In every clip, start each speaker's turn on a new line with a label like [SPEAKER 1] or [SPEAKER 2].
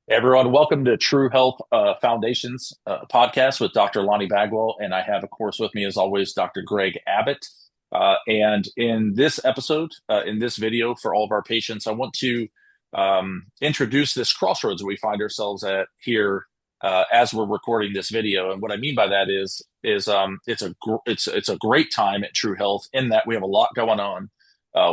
[SPEAKER 1] Everyone, welcome to True Health Foundations podcast with Dr. Lonnie Bagwell. And I have, of course, with me as always, Dr. Greg Abbott. And in this episode, in this video for all of our patients, I want to introduce this crossroads that we find ourselves at here as we're recording this video. And what I mean by that is it's a great time at True Health in that we have a lot going on.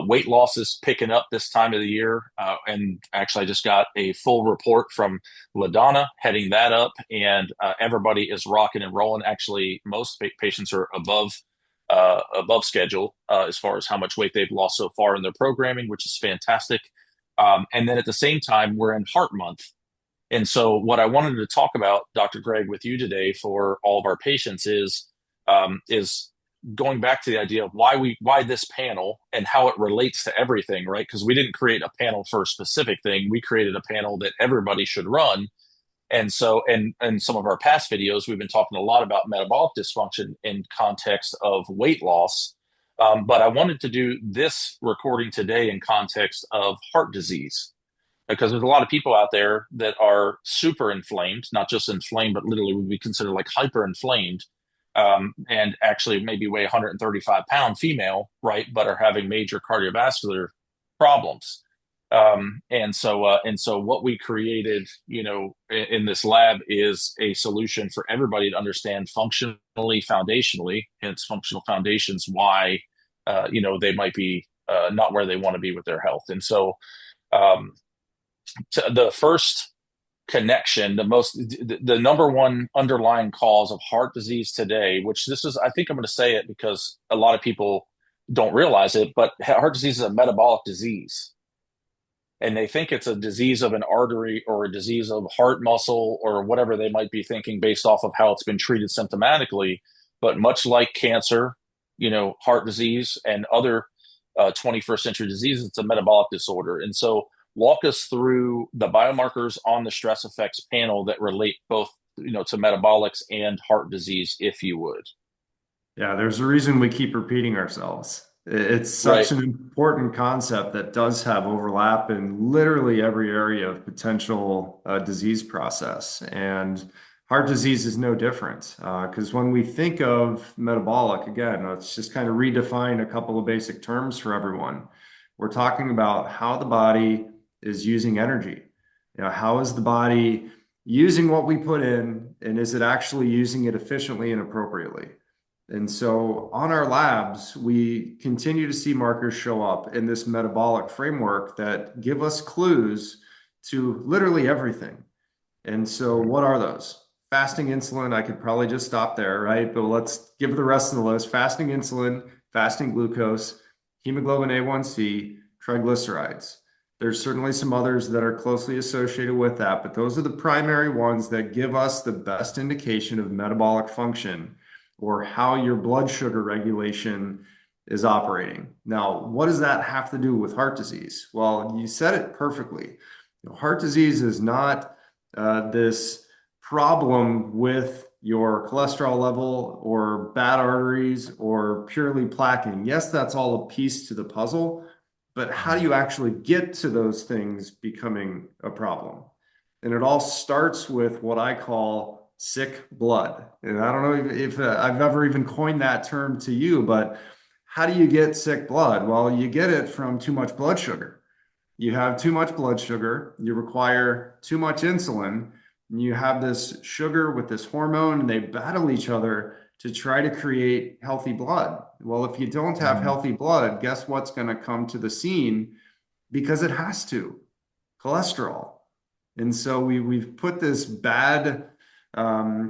[SPEAKER 1] Weight loss is picking up this time of the year. And actually, I just got a full report from LaDonna heading that up, and everybody is rocking and rolling. Actually, most patients are above schedule as far as how much weight they've lost so far in their programming, which is fantastic. And then at the same time, we're in Heart Month. And so, what I wanted to talk about, Dr. Greg, with you today for all of our patients is going back to the idea of why this panel and how it relates to everything, right? Because we didn't create a panel for a specific thing. We created a panel that everybody should run. And so, and some of our past videos, we've been talking a lot about metabolic dysfunction in context of weight loss. But I wanted to do this recording today in context of heart disease, because there's a lot of people out there that are super inflamed, not just inflamed, but literally would be considered like hyper inflamed, and actually maybe weigh 135-pound female, right, but are having major cardiovascular problems. And so what we created, in this lab is a solution for everybody to understand functionally, foundationally, hence functional foundations, why, they might be not where they want to be with their health. And so um, the first connection, the number one underlying cause of heart disease today, which this is, I think I'm going to say it because a lot of people don't realize it, but heart disease is a metabolic disease. And they think it's a disease of an artery or a disease of heart muscle or whatever they might be thinking based off of how it's been treated symptomatically. But much like cancer, heart disease and other 21st century diseases, it's a metabolic disorder. And so walk us through the biomarkers on the stress effects panel that relate both, to metabolics and heart disease, if you would.
[SPEAKER 2] Yeah, there's a reason we keep repeating ourselves. It's
[SPEAKER 1] Right.
[SPEAKER 2] such an important concept that does have overlap in literally every area of potential disease process. And heart disease is no different. Because when we think of metabolic, again, let's just kind of redefine a couple of basic terms for everyone. We're talking about how the body is using energy. How is the body using what we put in, and is it actually using it efficiently and appropriately? And so on our labs, we continue to see markers show up in this metabolic framework that give us clues to literally everything. And so what are those? Fasting insulin, I could probably just stop there, right? But let's give the rest of the list. Fasting insulin, fasting glucose, hemoglobin A1C, triglycerides. There's certainly some others that are closely associated with that, but those are the primary ones that give us the best indication of metabolic function or how your blood sugar regulation is operating. Now, what does that have to do with heart disease? Well, you said it perfectly. Heart disease is not this problem with your cholesterol level or bad arteries or purely plaquing. Yes, that's all a piece to the puzzle, but how do you actually get to those things becoming a problem? And it all starts with what I call sick blood. And I don't know if I've ever even coined that term to you, but how do you get sick blood? Well, you get it from too much blood sugar. You have too much blood sugar, you require too much insulin, and you have this sugar with this hormone, and they battle each other to try to create healthy blood. Well, if you don't have
[SPEAKER 1] Mhm.
[SPEAKER 2] healthy blood, guess what's going to come to the scene? Because it has to, cholesterol. And so we've put this bad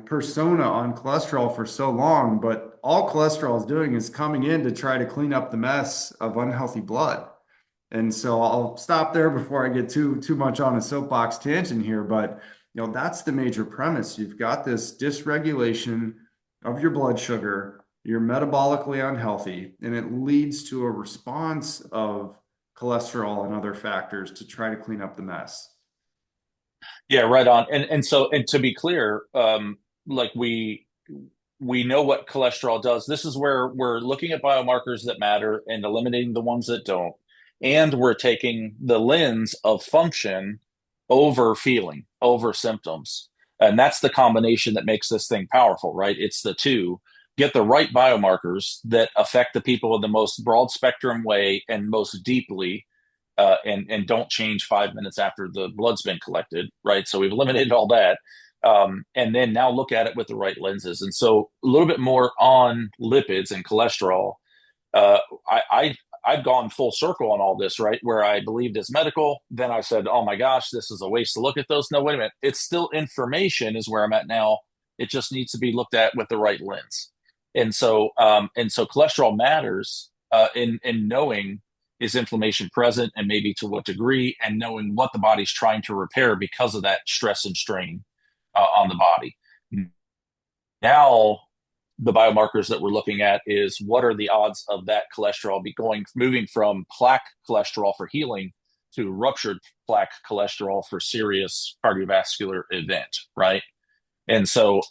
[SPEAKER 2] persona on cholesterol for so long, but all cholesterol is doing is coming in to try to clean up the mess of unhealthy blood. And so I'll stop there before I get too much on a soapbox tangent here, but that's the major premise. You've got this dysregulation of your blood sugar, you're metabolically unhealthy, and it leads to a response of cholesterol and other factors to try to clean up the mess.
[SPEAKER 1] Yeah, right on. And to be clear, like we know what cholesterol does. This is where we're looking at biomarkers that matter and eliminating the ones that don't. And we're taking the lens of function over feeling, over symptoms. And that's the combination that makes this thing powerful, right? It's the two. Get the right biomarkers that affect the people in the most broad spectrum way and most deeply, and don't change 5 minutes after the blood's been collected, right? So we've eliminated all that, and then now look at it with the right lenses. And so a little bit more on lipids and cholesterol. uh, I, I I've gone full circle on all this, right? Where I believed it's medical, then I said, "Oh my gosh, this is a waste to look at those." No, wait a minute, it's still information, is where I'm at now. It just needs to be looked at with the right lens, and so cholesterol matters in knowing is inflammation present and maybe to what degree, and knowing what the body's trying to repair because of that stress and strain on the body. Now, the biomarkers that we're looking at is what are the odds of that cholesterol be going moving from plaque cholesterol for healing to ruptured plaque cholesterol for serious cardiovascular event, right? And so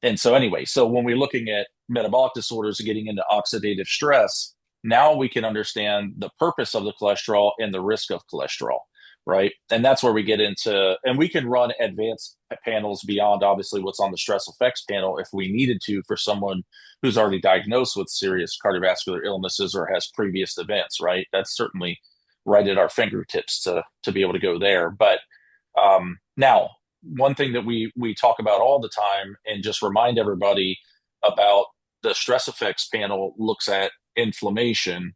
[SPEAKER 1] anyway, so when we're looking at metabolic disorders and getting into oxidative stress, now we can understand the purpose of the cholesterol and the risk of cholesterol, right? And that's where we get into, and we can run advanced panels beyond obviously what's on the stress effects panel if we needed to for someone who's already diagnosed with serious cardiovascular illnesses or has previous events, right? That's certainly right at our fingertips to be able to go there. But now, one thing that we talk about all the time and just remind everybody about, the stress effects panel looks at inflammation.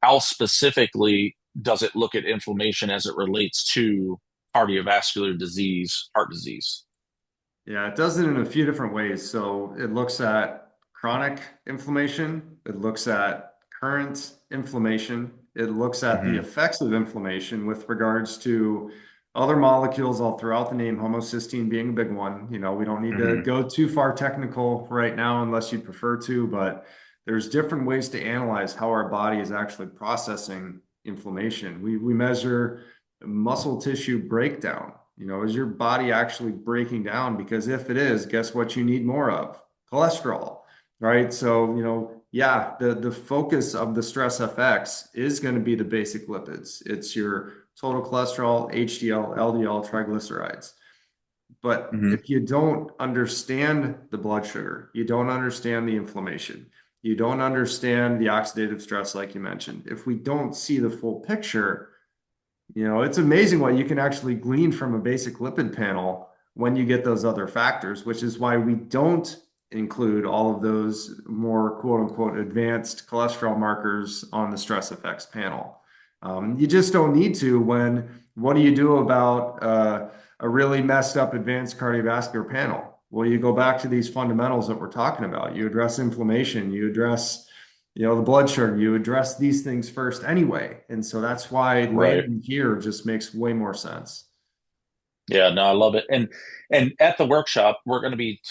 [SPEAKER 1] How specifically does it look at inflammation as it relates to cardiovascular disease, heart disease?
[SPEAKER 2] Yeah, it does it in a few different ways. So it looks at chronic inflammation, it looks at current inflammation, it looks at the
[SPEAKER 1] Mm-hmm.
[SPEAKER 2] effects of inflammation with regards to other molecules all throughout the name, homocysteine being a big one. You know, we don't need to
[SPEAKER 1] Mm-hmm.
[SPEAKER 2] go too far technical right now unless you prefer to, but there's different ways to analyze how our body is actually processing inflammation. We measure muscle tissue breakdown. You know, is your body actually breaking down? Because if it is, guess what you need more of? Cholesterol, right? So, you know, yeah, the focus of the stress FX is going to be the basic lipids. It's your total cholesterol, HDL, LDL, triglycerides. But
[SPEAKER 1] Mm-hmm.
[SPEAKER 2] if you don't understand the blood sugar, you don't understand the inflammation, you don't understand the oxidative stress, like you mentioned. If we don't see the full picture, you know, it's amazing what you can actually glean from a basic lipid panel when you get those other factors, which is why we don't include all of those more quote unquote advanced cholesterol markers on the stress effects panel. You just don't need to when, what do you do about a really messed up advanced cardiovascular panel? Well, you go back to these fundamentals that we're talking about. You address inflammation, you address, you know, the blood sugar, you address these things first anyway. And so that's why
[SPEAKER 1] Right.
[SPEAKER 2] landing here just makes way more sense.
[SPEAKER 1] Yeah, no, I love it. And at the workshop, we're going to be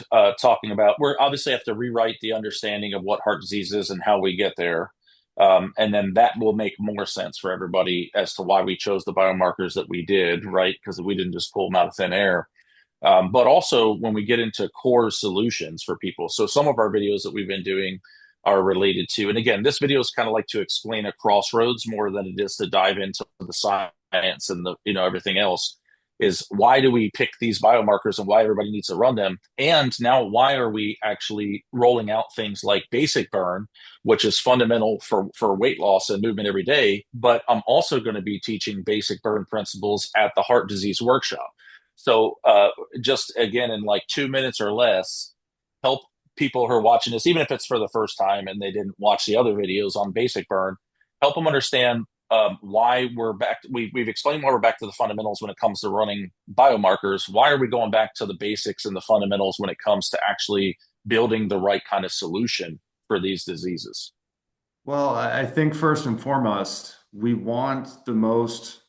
[SPEAKER 1] talking about. We're obviously have to rewrite the understanding of what heart disease is and how we get there, and then that will make more sense for everybody as to why we chose the biomarkers that we did, right? Because we didn't just pull them out of thin air. But also when we get into core solutions for people. So some of our videos that we've been doing are related to, and again, this video is kind of like to explain a crossroads more than it is to dive into the science and the everything else. Is why do we pick these biomarkers and why everybody needs to run them? And now why are we actually rolling out things like basic burn, which is fundamental for weight loss and movement every day? But I'm also going to be teaching basic burn principles at the heart disease workshop. So just again, in like 2 minutes or less, help people who are watching this, even if it's for the first time and they didn't watch the other videos on basic burn, help them understand why we're back. We've explained why we're back to the fundamentals when it comes to running biomarkers. Why are we going back to the basics and the fundamentals when it comes to actually building the right kind of solution for these diseases?
[SPEAKER 2] Well, I think first and foremost, we want the most,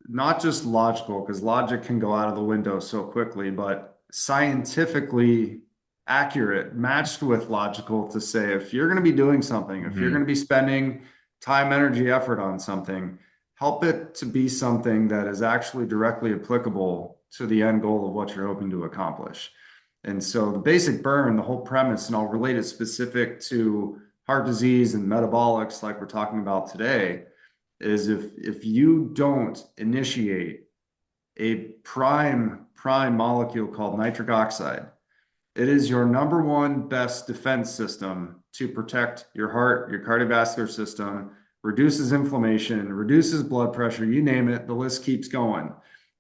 [SPEAKER 2] not just logical, because logic can go out of the window so quickly, but scientifically accurate, matched with logical to say if you're going to be doing something, if you're
[SPEAKER 1] Mm-hmm.
[SPEAKER 2] going to be spending time, energy, effort on something, help it to be something that is actually directly applicable to the end goal of what you're hoping to accomplish. And so the basic burn, the whole premise, and I'll relate it specific to heart disease and metabolics like we're talking about today, is if you don't initiate a prime molecule called nitric oxide. It is your number one best defense system to protect your heart, your cardiovascular system, reduces inflammation, reduces blood pressure, you name it, the list keeps going.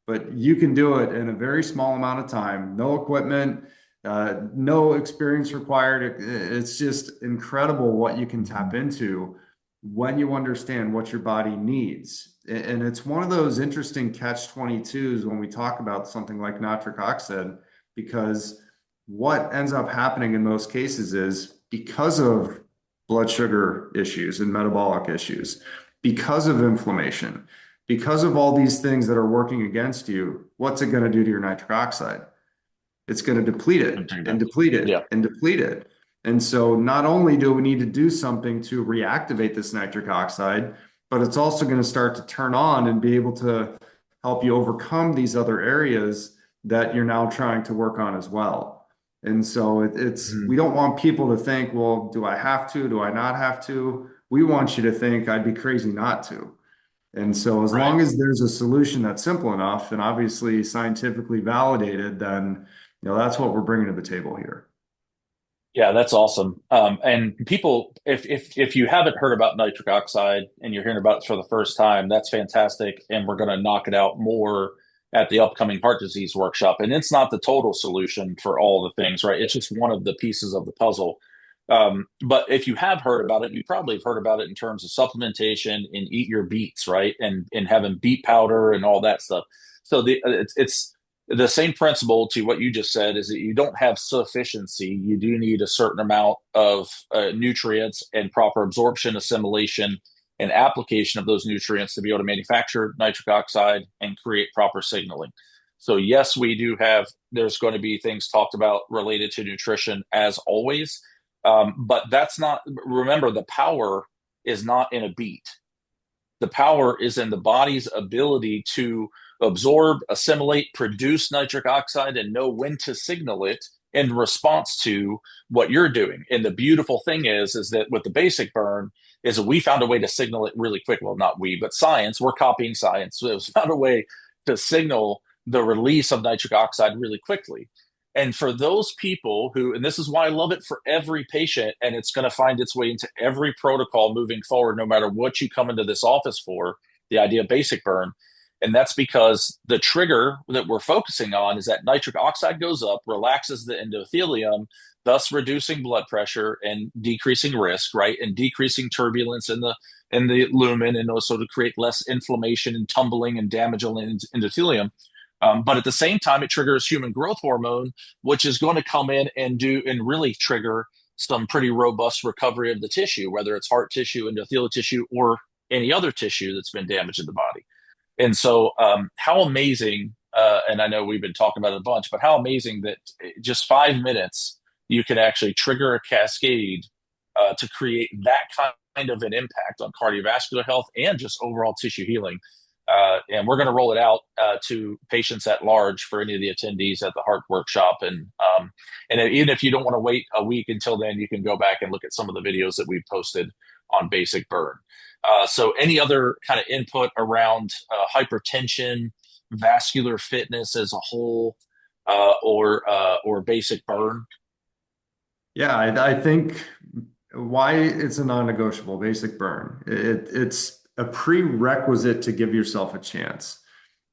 [SPEAKER 2] But you can do it in a very small amount of time, no equipment, no experience required. It's just incredible what you can tap into when you understand what your body needs. And it's one of those interesting catch-22s when we talk about something like nitric oxide, because what ends up happening in most cases is because of blood sugar issues and metabolic issues, because of inflammation, because of all these things that are working against you, what's it going to do to your nitric oxide? It's going to deplete it and deplete
[SPEAKER 1] Yeah.
[SPEAKER 2] it and deplete it. And so not only do we need to do something to reactivate this nitric oxide, but it's also going to start to turn on and be able to help you overcome these other areas that you're now trying to work on as well. And so it's we
[SPEAKER 1] Mhm.
[SPEAKER 2] don't want people to think, well, do I have to? Do I not have to? We want you to think I'd be crazy not to. And so as
[SPEAKER 1] Right.
[SPEAKER 2] long as there's a solution that's simple enough and obviously scientifically validated, then that's what we're bringing to the table here.
[SPEAKER 1] Yeah, that's awesome. And people, if you haven't heard about nitric oxide and you're hearing about it for the first time, that's fantastic. And we're going to knock it out more at the upcoming heart disease workshop. And it's not the total solution for all the things, right? It's just one of the pieces of the puzzle. But if you have heard about it, you probably have heard about it in terms of supplementation and eat your beets, right? And having beet powder and all that stuff. So it's the same principle to what you just said is that you don't have sufficiency. You do need a certain amount of nutrients and proper absorption, assimilation, and application of those nutrients to be able to manufacture nitric oxide and create proper signaling. So, yes, we do have, there's going to be things talked about related to nutrition as always. But that's not, remember, the power is not in a beat. The power is in the body's ability to absorb, assimilate, produce nitric oxide, and know when to signal it in response to what you're doing. And the beautiful thing is that with the basic burn, is that we found a way to signal it really quick. Well, not we, but science. We're copying science. So it was found a way to signal the release of nitric oxide really quickly. And for those people who, and this is why I love it for every patient, and it's going to find its way into every protocol moving forward, no matter what you come into this office for, the idea of basic burn. And that's because the trigger that we're focusing on is that nitric oxide goes up, relaxes the endothelium, thus reducing blood pressure and decreasing risk, right? And decreasing turbulence in the lumen, and also to create less inflammation and tumbling and damage on the endothelium. But at the same time, it triggers human growth hormone, which is going to come in and do and really trigger some pretty robust recovery of the tissue, whether it's heart tissue, endothelial tissue, or any other tissue that's been damaged in the body. And so, how amazing, and I know we've been talking about it a bunch, but how amazing that just 5 minutes you can actually trigger a cascade to create that kind of an impact on cardiovascular health and just overall tissue healing. And we're going to roll it out to patients at large for any of the attendees at the heart workshop. And even if you don't want to wait a week until then, you can go back and look at some of the videos that we've posted on basic burn. So any other kind of input around hypertension, vascular fitness as a whole, or basic burn?
[SPEAKER 2] Yeah, I think why it's a non-negotiable basic burn. It's a prerequisite to give yourself a chance.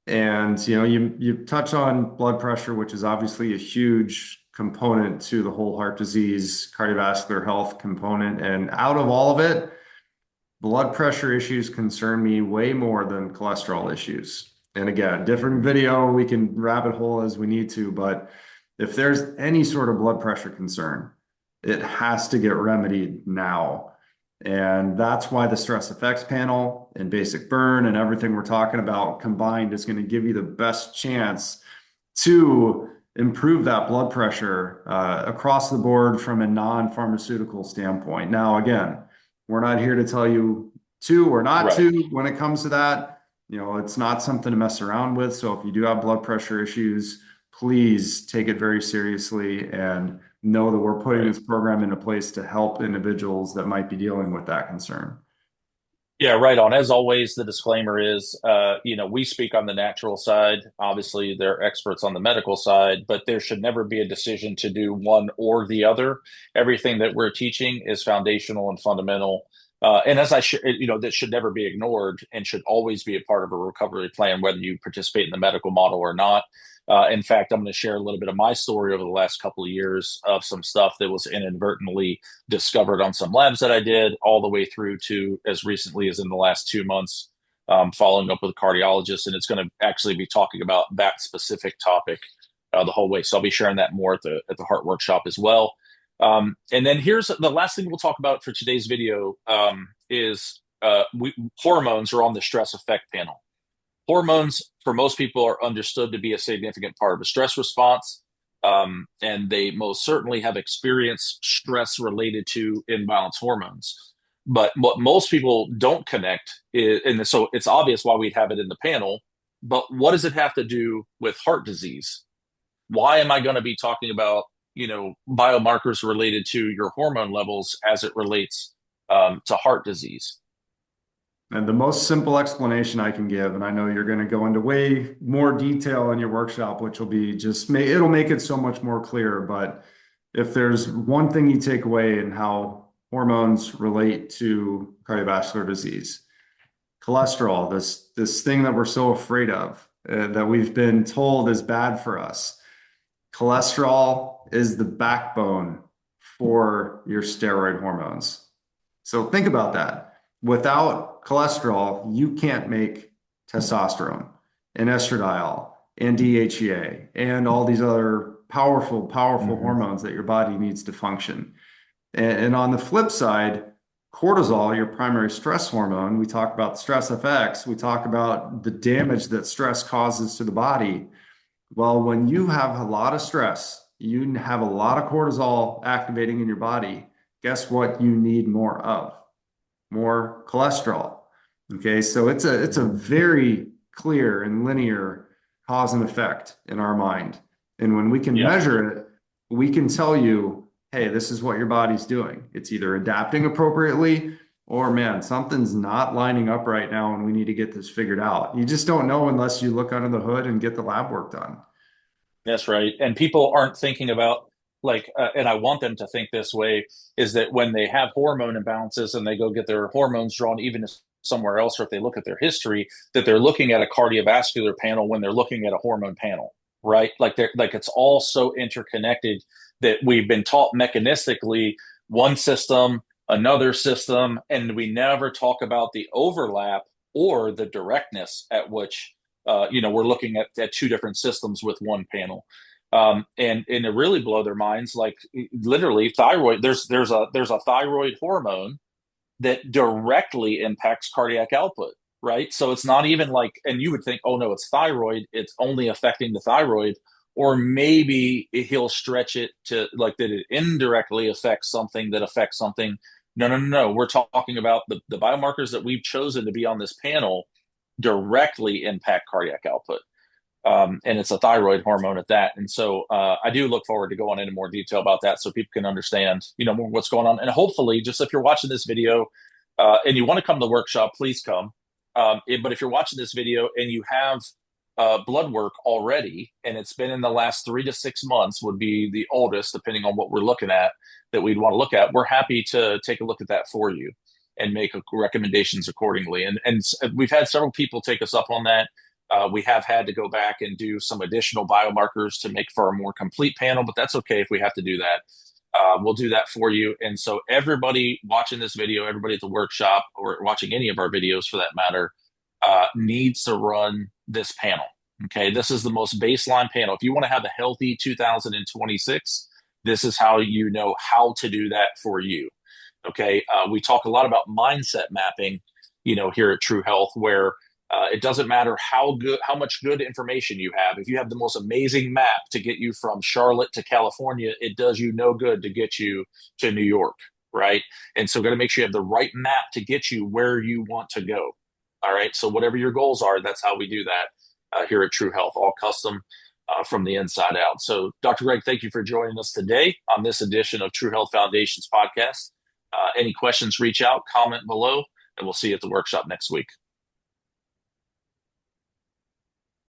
[SPEAKER 2] And you touch on blood pressure, which is obviously a huge component to the whole heart disease, cardiovascular health component. And out of all of it, blood pressure issues concern me way more than cholesterol issues. And again, different video, we can rabbit hole as we need to, but if there's any sort of blood pressure concern, it has to get remedied now. And that's why the stress effects panel and basic burn and everything we're talking about combined is going to give you the best chance to improve that blood pressure across the board from a non-pharmaceutical standpoint. Now, again, we're not here to tell you to or not
[SPEAKER 1] Right.
[SPEAKER 2] to when it comes to that. It's not something to mess around with. So if you do have blood pressure issues, please take it very seriously and know that we're putting
[SPEAKER 1] Right.
[SPEAKER 2] this program into place to help individuals that might be dealing with that concern.
[SPEAKER 1] Yeah, right on. As always, the disclaimer is, we speak on the natural side. Obviously, they're experts on the medical side, but there should never be a decision to do one or the other. Everything that we're teaching is foundational and fundamental. And as that should never be ignored and should always be a part of a recovery plan, whether you participate in the medical model or not. In fact, I'm going to share a little bit of my story over the last couple of years of some stuff that was inadvertently discovered on some labs that I did, all the way through to as recently as in the last 2 months, following up with a cardiologist. And it's going to actually be talking about that specific topic the whole way. So I'll be sharing that more at the Heart Workshop as well. And then here's the last thing we'll talk about for today's video is hormones are on the stress effect panel. Hormones, for most people, are understood to be a significant part of a stress response. And they most certainly have experienced stress related to imbalanced hormones. But what most people don't connect is, and so it's obvious why we'd have it in the panel, but what does it have to do with heart disease? Why am I going to be talking about, biomarkers related to your hormone levels as it relates to heart disease?
[SPEAKER 2] And the most simple explanation I can give, and I know you're going to go into way more detail in your workshop, which will be it'll make it so much more clear. But if there's one thing you take away in how hormones relate to cardiovascular disease, cholesterol, this thing that we're so afraid of, that we've been told is bad for us. Cholesterol is the backbone for your steroid hormones. So think about that. Without cholesterol, you can't make testosterone and estradiol and DHEA and all these other powerful, powerful
[SPEAKER 1] Mm-hmm.
[SPEAKER 2] hormones that your body needs to function. And on the flip side, cortisol, your primary stress hormone, we talk about the stress effects, we talk about the damage that stress causes to the body. Well, when you have a lot of stress, you have a lot of cortisol activating in your body. Guess what you need more of? More cholesterol. Okay, so it's a very clear and linear cause and effect in our mind. And when we can
[SPEAKER 1] Yeah.
[SPEAKER 2] measure it, we can tell you, hey, this is what your body's doing. It's either adapting appropriately or man, something's not lining up right now and we need to get this figured out. You just don't know unless you look under the hood and get the lab work done.
[SPEAKER 1] That's right. And people aren't thinking about and I want them to think this way, is that when they have hormone imbalances and they go get their hormones drawn, even somewhere else, or if they look at their history, that they're looking at a cardiovascular panel when they're looking at a hormone panel, right? Like it's all so interconnected that we've been taught mechanistically one system, another system, and we never talk about the overlap or the directness at which we're looking at two different systems with one panel. And to really blow their minds, like literally thyroid, there's a thyroid hormone that directly impacts cardiac output, right? So it's not even like, and you would think, oh no, it's thyroid, it's only affecting the thyroid, or maybe he'll stretch it to like that it indirectly affects something that affects something. No, no, no, no. We're talking about the biomarkers that we've chosen to be on this panel directly impact cardiac output. And it's a thyroid hormone at that. And so I do look forward to going into more detail about that so people can understand, more what's going on. And hopefully, just if you're watching this video and you want to come to the workshop, please come. But if you're watching this video and you have blood work already, and it's been in the last 3 to 6 months, would be the oldest, depending on what we're looking at, that we'd want to look at, we're happy to take a look at that for you and make recommendations accordingly. And we've had several people take us up on that. We have had to go back and do some additional biomarkers to make for a more complete panel, but that's okay if we have to do that. We'll do that for you. And so everybody watching this video, everybody at the workshop, or watching any of our videos for that matter, needs to run this panel. Okay, this is the most baseline panel. If you want to have a healthy 2026, this is how you know how to do that for you. Okay, we talk a lot about mindset mapping, here at True Health, where it doesn't matter how much good information you have. If you have the most amazing map to get you from Charlotte to California, it does you no good to get you to New York, right? And so, got to make sure you have the right map to get you where you want to go. All right. So, whatever your goals are, that's how we do that here at True Health, all custom from the inside out. So, Dr. Greg, thank you for joining us today on this edition of True Health Foundation's podcast. Any questions, reach out, comment below. and we'll see you at the workshop next week.